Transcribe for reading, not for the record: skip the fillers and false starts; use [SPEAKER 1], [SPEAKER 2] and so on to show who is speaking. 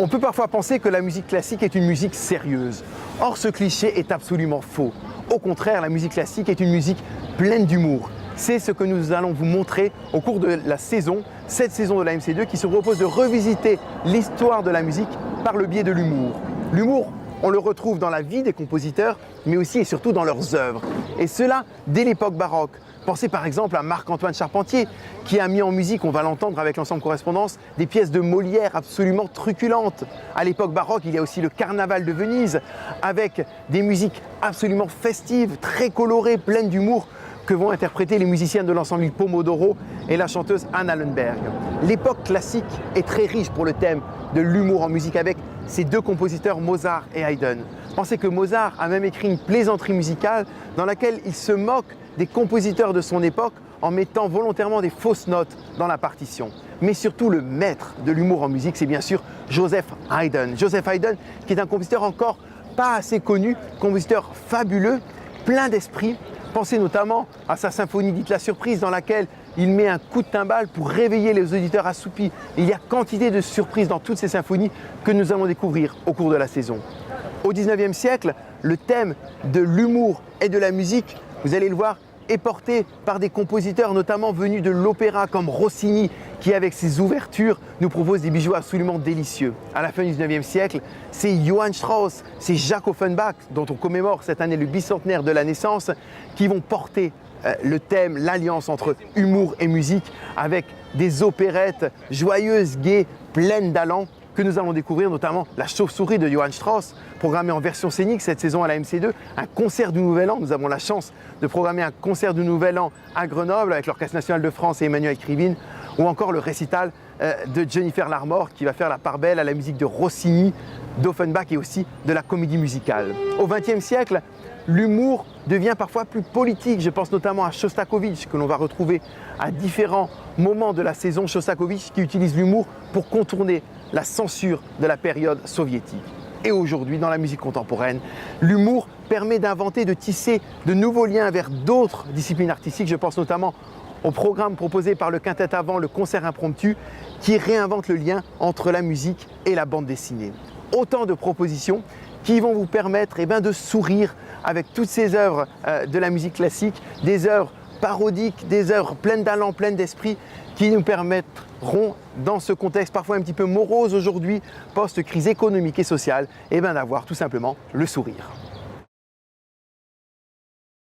[SPEAKER 1] On peut parfois penser que la musique classique est une musique sérieuse. Or, ce cliché est absolument faux. Au contraire, la musique classique est une musique pleine d'humour. C'est ce que nous allons vous montrer au cours de la saison, cette saison de la MC2 qui se propose de revisiter l'histoire de la musique par le biais de l'humour. L'humour, on le retrouve dans la vie des compositeurs, mais aussi et surtout dans leurs œuvres. Et cela dès l'époque baroque. Pensez par exemple à Marc-Antoine Charpentier, qui a mis en musique, on va l'entendre avec l'ensemble Correspondance, des pièces de Molière absolument truculentes. À l'époque baroque, il y a aussi le Carnaval de Venise, avec des musiques absolument festives, très colorées, pleines d'humour, que vont interpréter les musiciens de l'ensemble Pomodoro et la chanteuse Anne Allenberg. L'époque classique est très riche pour le thème de l'humour en musique avec ces deux compositeurs, Mozart et Haydn. Pensez que Mozart a même écrit une plaisanterie musicale dans laquelle il se moque des compositeurs de son époque en mettant volontairement des fausses notes dans la partition. Mais surtout le maître de l'humour en musique, c'est bien sûr Joseph Haydn. Joseph Haydn qui est un compositeur encore pas assez connu, compositeur fabuleux, plein d'esprit. Pensez notamment à sa symphonie Dites la surprise dans laquelle il met un coup de timbale pour réveiller les auditeurs assoupis. Il y a quantité de surprises dans toutes ces symphonies que nous allons découvrir au cours de la saison. Au XIXe siècle, le thème de l'humour et de la musique, vous allez le voir, est porté par des compositeurs notamment venus de l'opéra comme Rossini qui avec ses ouvertures nous propose des bijoux absolument délicieux. À la fin du 19e siècle, c'est Johann Strauss, c'est Jacques Offenbach dont on commémore cette année le bicentenaire de la naissance qui vont porter le thème, l'alliance entre humour et musique avec des opérettes joyeuses, gaies, pleines d'allant que nous allons découvrir, notamment La Chauve-souris de Johann Strauss, programmé en version scénique cette saison à la MC2, un concert du Nouvel An. Nous avons la chance de programmer un concert du Nouvel An à Grenoble avec l'Orchestre National de France et Emmanuel Krivine, ou encore le récital de Jennifer Larmore qui va faire la part belle à la musique de Rossini, d'Offenbach et aussi de la comédie musicale. Au XXe siècle, l'humour devient parfois plus politique. Je pense notamment à Shostakovich que l'on va retrouver à différents moments de la saison. Shostakovich qui utilise l'humour pour contourner la censure de la période soviétique. Et aujourd'hui, dans la musique contemporaine, l'humour permet d'inventer, de tisser de nouveaux liens vers d'autres disciplines artistiques. Je pense notamment au programme proposé par le Quintet Avant, le concert impromptu, qui réinvente le lien entre la musique et la bande dessinée. Autant de propositions qui vont vous permettre de sourire avec toutes ces œuvres de la musique classique, des œuvres parodiques, des œuvres pleines d'allant, pleines d'esprit, qui nous permettront, dans ce contexte parfois un petit peu morose aujourd'hui, post-crise économique et sociale, d'avoir tout simplement le sourire.